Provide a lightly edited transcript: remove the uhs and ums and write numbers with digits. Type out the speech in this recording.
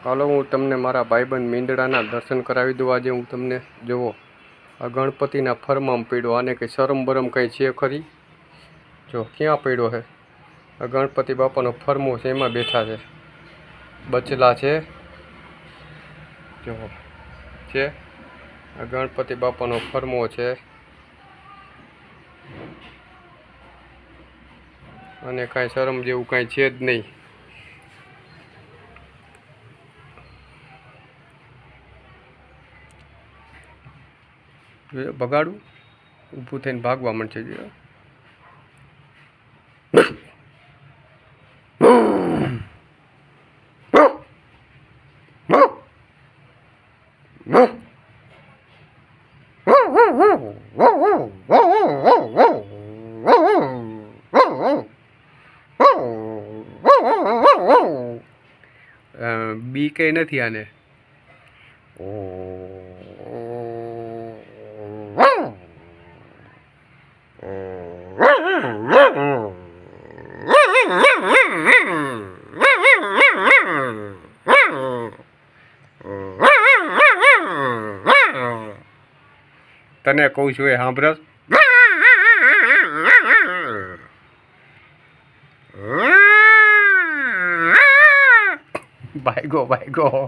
હાલો હું તમને મારા ભાઈબંધ મીંદડાના દર્શન કરાવી દઉં। આજે હું તમને જુઓ આ ગણપતિના ફરમામ પડ્યો, આને કંઈ શરમ બરમ કંઈ છે ખરી? જો ક્યાં પડ્યો છે? આ ગણપતિ બાપાનો ફરમો છે, એમાં બેઠા છે, બચલા છે, જો છે આ ગણપતિ બાપાનો ફરમો છે, અને કાંઈ શરમ જેવું કાંઈ છે જ નહીં। બગાડું ઊભું થઈને ભાગવા માંડશે। જો બી કઈ નથી આને। તને કહું છું એ સાંભળસ? ભાગ્યો ભાગ્યો।